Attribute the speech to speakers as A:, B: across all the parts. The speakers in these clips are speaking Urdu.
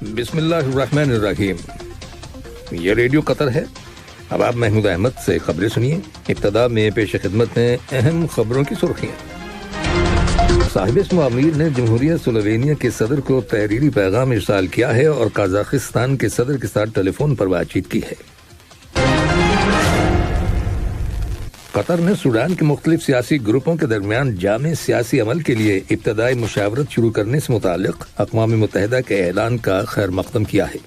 A: بسم اللہ الرحمن الرحیم. یہ ریڈیو قطر ہے. اب آپ محمود احمد سے خبریں سنیے. ابتدا میں پیش خدمت ہیں اہم خبروں کی سرخیاں. صاحب اسم امیر نے جمہوریہ سلووینیا کے صدر کو تحریری پیغام ارسال کیا ہے اور قازقستان کے صدر کے ساتھ ٹیلی فون پر بات چیت کی ہے. قطر نے سوڈان کے مختلف سیاسی گروپوں کے درمیان جامع سیاسی عمل کے لیے ابتدائی مشاورت شروع کرنے سے متعلق اقوام متحدہ کے اعلان کا خیر مقدم کیا ہے.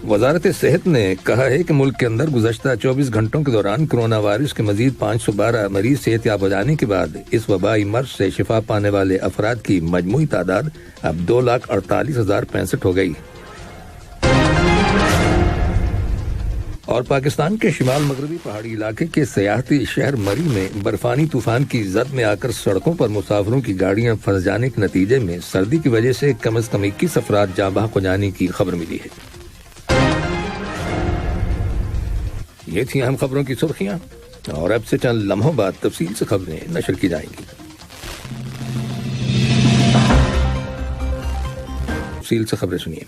A: وزارت صحت نے کہا ہے کہ ملک کے اندر گزشتہ 24 گھنٹوں کے دوران کرونا وائرس کے مزید 512 مریض صحت یاب ہو جانے کے بعد اس وبائی مرض سے شفا پانے والے افراد کی مجموعی تعداد اب 2,48,065 ہو گئی. اور پاکستان کے شمال مغربی پہاڑی علاقے کے سیاحتی شہر مری میں برفانی طوفان کی زد میں آ کر سڑکوں پر مسافروں کی گاڑیاں پھنس جانے کے نتیجے میں سردی کی وجہ سے کم از کم 21 افراد جاں بحق ہو جانے کی خبر ملی ہے. یہ تھی اہم خبروں کی سرخیاں اور اب سے چند لمحوں بعد تفصیل سے خبریں نشر کی جائیں گی. تفصیل سے خبریں سنیے.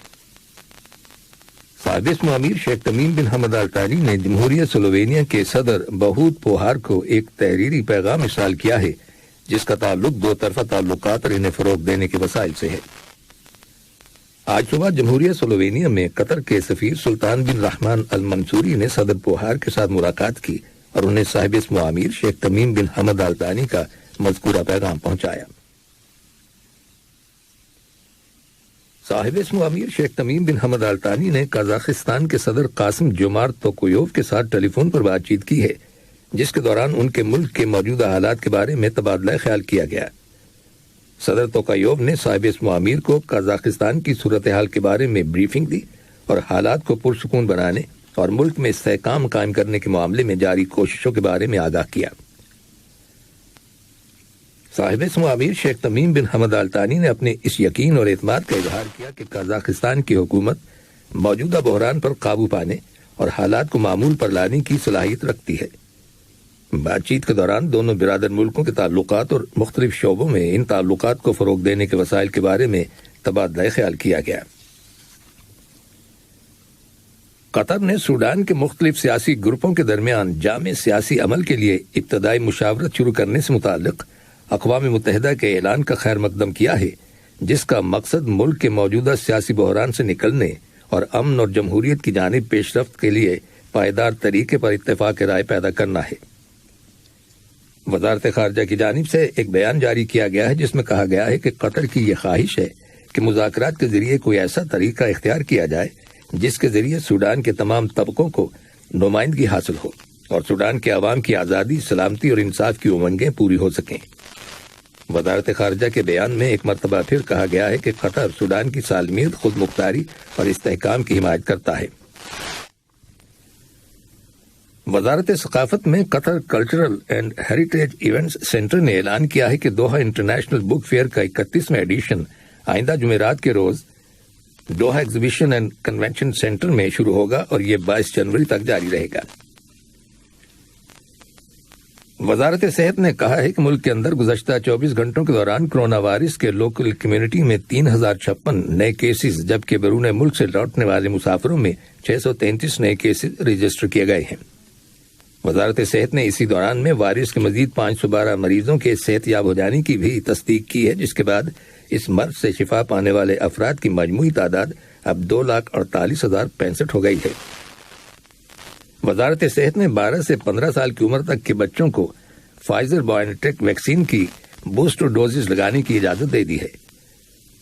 A: صاحب اسم امیر شیخ تمیم بن حمد آل ثانی نے جمہوریہ سلووینیا کے صدر بہوت پوہار کو ایک تحریری پیغام ارسال کیا ہے جس کا تعلق دو طرفہ تعلقات اور انہیں فروغ دینے کے وسائل سے ہے. آج صبح جمہوریہ سلووینیا میں قطر کے سفیر سلطان بن رحمان المنصوری نے صدر پوہار کے ساتھ ملاقات کی اور انہیں صاحب اسم امیر شیخ تمیم بن حمد آل ثانی کا مذکورہ پیغام پہنچایا. صاحب اسم امیر شیخ تمیم بن حمد آل ثانی نے قازقستان کے صدر قاسم جومارت توکویوف کے ساتھ ٹیلی فون پر بات چیت کی ہے جس کے دوران ان کے ملک کے موجودہ حالات کے بارے میں تبادلہ خیال کیا گیا. صدر توکویوف نے صاحب اسم امیر کو قازقستان کی صورتحال کے بارے میں بریفنگ دی اور حالات کو پرسکون بنانے اور ملک میں استحکام قائم کرنے کے معاملے میں جاری کوششوں کے بارے میں آگاہ کیا. صاحب اسم امیر شیخ تمیم بن حمد آل ثانی نے اپنے اس یقین اور اعتماد کا اظہار کیا کہ قازقستان کی حکومت موجودہ بحران پر قابو پانے اور حالات کو معمول پر لانے کی صلاحیت رکھتی ہے. بات چیت کے دوران دونوں برادر ملکوں کے تعلقات اور مختلف شعبوں میں ان تعلقات کو فروغ دینے کے وسائل کے بارے میں تبادلہ خیال کیا گیا. قطر نے سوڈان کے مختلف سیاسی گروپوں کے درمیان جامع سیاسی عمل کے لیے ابتدائی مشاورت شروع کرنے سے متعلق اقوام متحدہ کے اعلان کا خیر مقدم کیا ہے جس کا مقصد ملک کے موجودہ سیاسی بحران سے نکلنے اور امن اور جمہوریت کی جانب پیش رفت کے لیے پائیدار طریقے پر اتفاق رائے پیدا کرنا ہے. وزارت خارجہ کی جانب سے ایک بیان جاری کیا گیا ہے جس میں کہا گیا ہے کہ قطر کی یہ خواہش ہے کہ مذاکرات کے ذریعے کوئی ایسا طریقہ اختیار کیا جائے جس کے ذریعے سوڈان کے تمام طبقوں کو نمائندگی حاصل ہو اور سوڈان کے عوام کی آزادی، سلامتی اور انصاف کی امنگیں پوری ہو سکیں. وزارت خارجہ کے بیان میں ایک مرتبہ پھر کہا گیا ہے کہ قطر سوڈان کی سالمیت، خود مختاری اور استحکام کی حمایت کرتا ہے. وزارت ثقافت میں Qatar cultural and heritage events centre نے اعلان کیا ہے کہ دوحہ انٹرنیشنل بک فیئر کا 31واں ایڈیشن آئندہ جمعرات کے روز Doha exhibition and convention centre میں شروع ہوگا اور یہ 22 جنوری تک جاری رہے گا. وزارت صحت نے کہا ہے کہ ملک کے اندر گزشتہ 24 گھنٹوں کے دوران کرونا وائرس کے لوکل کمیونٹی میں 3056 نئے کیسز جبکہ بیرون ملک سے لوٹنے والے مسافروں میں 633 نئے کیسز رجسٹر کیے گئے ہیں. وزارت صحت نے اسی دوران میں وائرس کے مزید 512 مریضوں کے صحت یاب ہو جانے کی بھی تصدیق کی ہے جس کے بعد اس مرض سے شفا پانے والے افراد کی مجموعی تعداد اب 2,48,065 ہو گئی ہے. وزارت صحت نے 12 سے 15 سال کی عمر تک کے بچوں کو فائزر بائیوٹیک ویکسین کی بوسٹر ڈوزز لگانے کی اجازت دے دی ہے.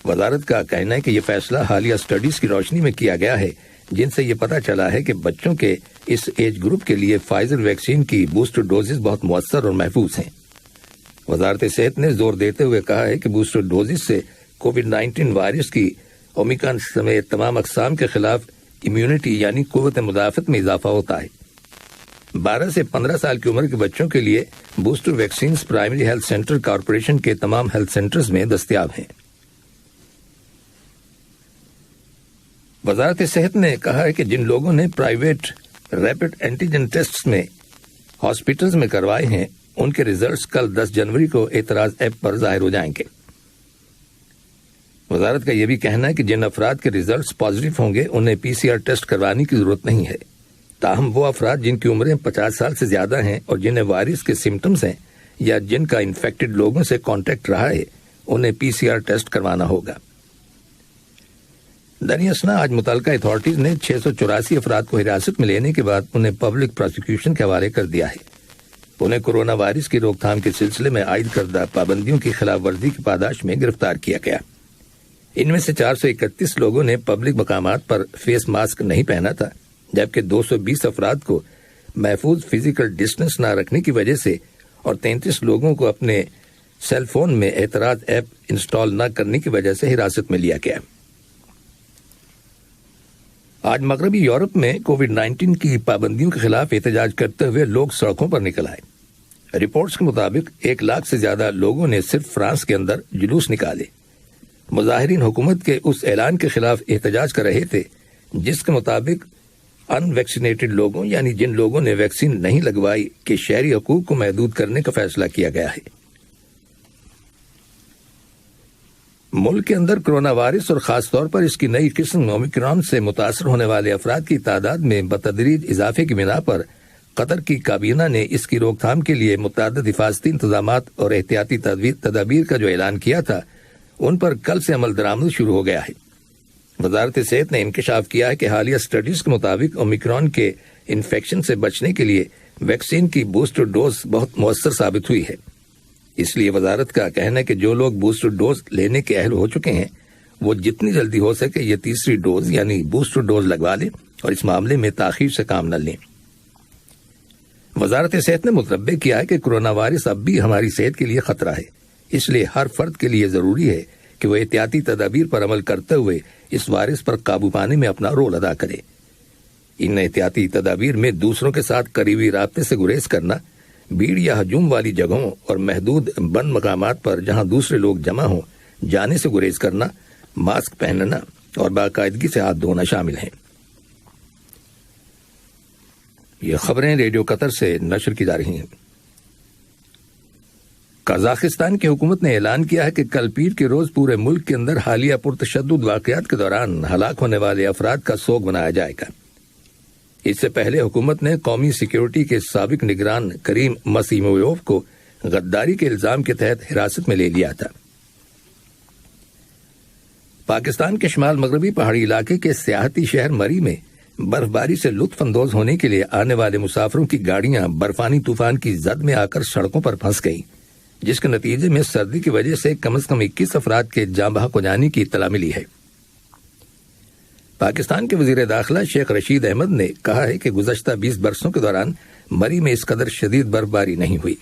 A: وزارت کا کہنا ہے کہ یہ فیصلہ حالیہ سٹڈیز کی روشنی میں کیا گیا ہے جن سے یہ پتہ چلا ہے کہ بچوں کے اس ایج گروپ کے لیے فائزر ویکسین کی بوسٹر ڈوزز بہت مؤثر اور محفوظ ہیں. وزارت صحت نے زور دیتے ہوئے کہا ہے کہ بوسٹر ڈوزز سے کووڈ-19 وائرس کی اومیکرون سمیت تمام اقسام کے خلاف امیونٹی یعنی قوت مدافعت میں اضافہ ہوتا ہے. 12 سے 15 سال کی عمر کے بچوں کے لیے booster vaccines primary health centre corporation کے تمام ہیلتھ سینٹرز میں دستیاب ہیں. وزارت صحت نے کہا ہے کہ جن لوگوں نے پرائیویٹ ریپڈ اینٹیجن ٹیسٹ میں ہاسپٹلز میں کروائے ہیں ان کے ریزلٹس کل 10 جنوری کو اعتراض ایپ پر ظاہر ہو جائیں گے. وزارت کا یہ بھی کہنا ہے کہ جن افراد کے ریزلٹس پازیٹو ہوں گے انہیں PCR ٹیسٹ کروانے کی ضرورت نہیں ہے، تاہم وہ افراد جن کی عمریں 50 سال سے زیادہ ہیں اور جنہیں وائرس کے سمٹمز ہیں یا جن کا انفیکٹڈ لوگوں سے کانٹیکٹ رہا ہے انہیں PCR ٹیسٹ کروانا ہوگا۔ دریاسنا آج متعلقہ اتھارٹیز نے 684 افراد کو حراست میں لینے کے بعد انہیں پبلک پروسیکیوشن کے حوالے کر دیا ہے۔ انہیں کورونا وائرس کی روک تھام کے سلسلے میں عائد کردہ پابندیوں کی خلاف ورزی کی پاداش میں گرفتار کیا گیا۔ ان میں سے 431 لوگوں نے پبلک مقامات پر فیس ماسک نہیں پہنا تھا، جبکہ 220 افراد کو محفوظ فزیکل ڈسٹنس نہ رکھنے کی وجہ سے اور 33 لوگوں کو اپنے سیل فون میں اعتراض ایپ انسٹال نہ کرنے کی وجہ سے حراست میں لیا گیا۔ آج مغربی یورپ میں کووڈ-19 کی پابندیوں کے خلاف احتجاج کرتے ہوئے لوگ سڑکوں پر نکل آئے۔ رپورٹس کے مطابق 1 لاکھ سے زیادہ لوگوں نے صرف فرانس کے اندر جلوس نکالے۔ مظاہرین حکومت کے اس اعلان کے خلاف احتجاج کر رہے تھے جس کے مطابق ان ویکسینیٹڈ لوگوں یعنی جن لوگوں نے ویکسین نہیں لگوائی کے شہری حقوق کو محدود کرنے کا فیصلہ کیا گیا ہے۔ ملک کے اندر کرونا وائرس اور خاص طور پر اس کی نئی قسم اومیکرون سے متاثر ہونے والے افراد کی تعداد میں بتدریج اضافے کی بنا پر قطر کی کابینہ نے اس کی روک تھام کے لیے متعدد حفاظتی انتظامات اور احتیاطی تدابیر کا جو اعلان کیا تھا ان پر کل سے عمل درآمد شروع ہو گیا ہے۔ وزارت صحت نے انکشاف کیا ہے کہ حالیہ سٹڈیز کے مطابق اومیکرون کے انفیکشن سے بچنے کے لیے ویکسین کی بوسٹر ڈوز بہت مؤثر ثابت ہوئی ہے۔ اس لیے وزارت کا کہنا ہے کہ جو لوگ بوسٹر ڈوز لینے کے اہل ہو چکے ہیں وہ جتنی جلدی ہو سکے یہ تیسری ڈوز یعنی بوسٹر ڈوز لگوا لیں اور اس معاملے میں تاخیر سے کام نہ لیں۔ وزارت صحت نے متنبہ کیا ہے کہ کرونا وائرس اب بھی ہماری صحت کے لیے خطرہ ہے، اس لیے ہر فرد کے لیے ضروری ہے کہ وہ احتیاطی تدابیر پر عمل کرتے ہوئے اس وائرس پر قابو پانے میں اپنا رول ادا کرے۔ ان احتیاطی تدابیر میں دوسروں کے ساتھ قریبی رابطے سے گریز کرنا، بھیڑ یا ہجوم والی جگہوں اور محدود بند مقامات پر جہاں دوسرے لوگ جمع ہوں جانے سے گریز کرنا، ماسک پہننا اور باقاعدگی سے ہاتھ دھونا شامل ہیں۔ یہ خبریں ریڈیو قطر سے نشر کی جا رہی ہیں۔ قازقستان کی حکومت نے اعلان کیا ہے کہ کل پیر کے روز پورے ملک کے اندر حالیہ پرتشدد واقعات کے دوران ہلاک ہونے والے افراد کا سوگ منایا جائے گا۔ اس سے پہلے حکومت نے قومی سیکیورٹی کے سابق نگران کریم مسیمویوف کو غداری کے الزام کے تحت حراست میں لے لیا تھا۔ پاکستان کے شمال مغربی پہاڑی علاقے کے سیاحتی شہر مری میں برف باری سے لطف اندوز ہونے کے لیے آنے والے مسافروں کی گاڑیاں برفانی طوفان کی زد میں آ کر سڑکوں پر پھنس گئیں، جس کے نتیجے میں سردی کی وجہ سے کم از کم 21 افراد کے جاں بحق ہو جانے کی اطلاع ملی ہے۔ پاکستان کے وزیر داخلہ شیخ رشید احمد نے کہا ہے کہ گزشتہ 20 برسوں کے دوران مری میں اس قدر شدید برف باری نہیں ہوئی۔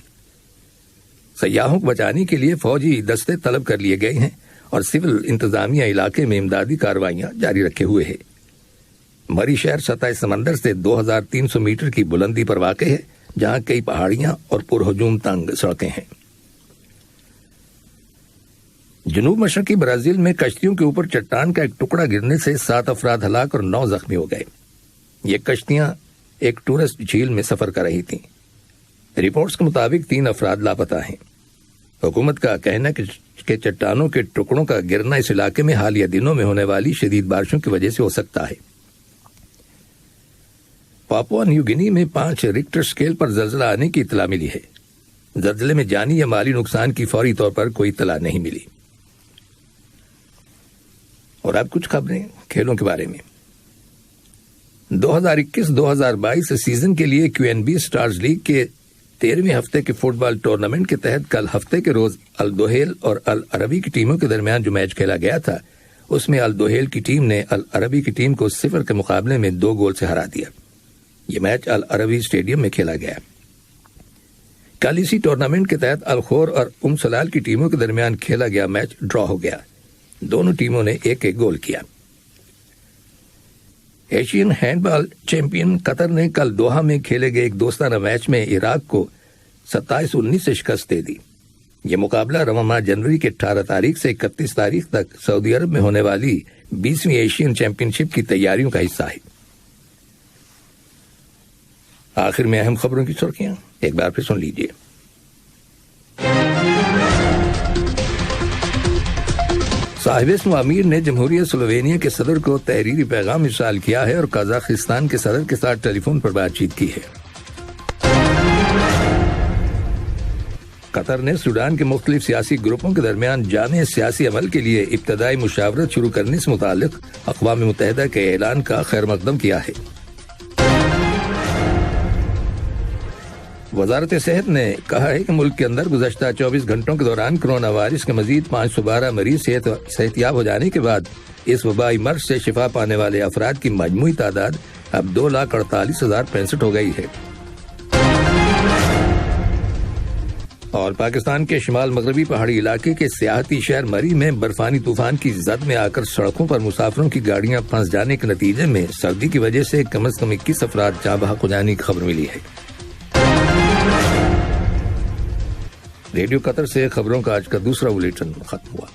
A: سیاحوں کو بچانے کے لیے فوجی دستے طلب کر لیے گئے ہیں اور سول انتظامیہ علاقے میں امدادی کارروائیاں جاری رکھے ہوئے ہے۔ مری شہر سطح سمندر سے 2300 میٹر کی بلندی پر واقع ہے، جہاں کئی پہاڑیاں اور پرہجوم تنگ سڑکیں ہیں۔ جنوب مشرقی برازیل میں کشتیوں کے اوپر چٹان کا ایک ٹکڑا گرنے سے 7 افراد ہلاک اور 9 زخمی ہو گئے۔ یہ کشتیاں ایک ٹورسٹ جھیل میں سفر کر رہی تھیں۔ رپورٹس کے مطابق 3 افراد لاپتہ ہیں۔ حکومت کا کہنا ہے کہ چٹانوں کے ٹکڑوں کا گرنا اس علاقے میں حالیہ دنوں میں ہونے والی شدید بارشوں کی وجہ سے ہو سکتا ہے۔ پاپوا نیو گنی میں 5 ریکٹر سکیل پر زلزلہ آنے کی اطلاع ملی ہے۔ زلزلے میں جانی یا مالی نقصان کی فوری طور پر کوئی اطلاع نہیں ملی۔ اور اب کچھ خبریں کھیلوں کے بارے میں۔ 2021-2022 سیزن کے لیے QNB سٹارز لیگ کے 13ویں ہفتے کے فٹ بال ٹورنامنٹ کے تحت کل ہفتے کے روز الدوحیل اور العربی کی ٹیموں کے درمیان جو میچ کھیلا گیا تھا اس میں الدوحیل کی ٹیم نے العربی کی ٹیم کو 0 کے مقابلے میں 2 گول سے ہرا دیا۔ یہ میچ العربی اسٹیڈیم میں کھیلا گیا۔ کل اسی ٹورنامنٹ کے تحت الخور اور سلال کی ٹیموں کے درمیان کھیلا گیا میچ ڈرا ہو گیا۔ دونوں ٹیموں نے 1-1 گول کیا۔ ایشین ہینڈ بال چیمپئن قطر نے کل دوحہ میں کھیلے گئے ایک دوستانہ میچ میں عراق کو 27-19 سے شکست دے دی۔ یہ مقابلہ رواں ماہ جنوری کے 18 تاریخ سے 31 تاریخ تک سعودی عرب میں ہونے والی 20ویں ایشین چیمپئن شپ کی تیاریوں کا حصہ ہے۔ آخر میں اہم خبروں کی سرخیاں ایک بار پھر سن لیجیے۔ صاحب اسم امیر نے جمہوریہ سلووینیا کے صدر کو تحریری پیغام ارسال کیا ہے اور قازقستان کے صدر کے ساتھ ٹیلی فون پر بات چیت کی ہے۔ قطر نے سوڈان کے مختلف سیاسی گروپوں کے درمیان جامع سیاسی عمل کے لیے ابتدائی مشاورت شروع کرنے سے متعلق اقوام متحدہ کے اعلان کا خیر مقدم کیا ہے۔ وزارت صحت نے کہا ہے کہ ملک کے اندر گزشتہ 24 گھنٹوں کے دوران کرونا وائرس کے مزید 512 مریض صحتیاب ہو جانے کے بعد اس وبائی مرض سے شفا پانے والے افراد کی مجموعی تعداد اب 2,48,065 ہو گئی ہے۔ اور پاکستان کے شمال مغربی پہاڑی علاقے کے سیاحتی شہر مری میں برفانی طوفان کی زد میں آ کر سڑکوں پر مسافروں کی گاڑیاں پھنس جانے کے نتیجے میں سردی کی وجہ سے کم از کم 21 افراد جاں بحق ہو جانے کی خبر ملی ہے۔ ریڈیو قطر سے خبروں کا آج کا دوسرا بلیٹن ختم ہوا۔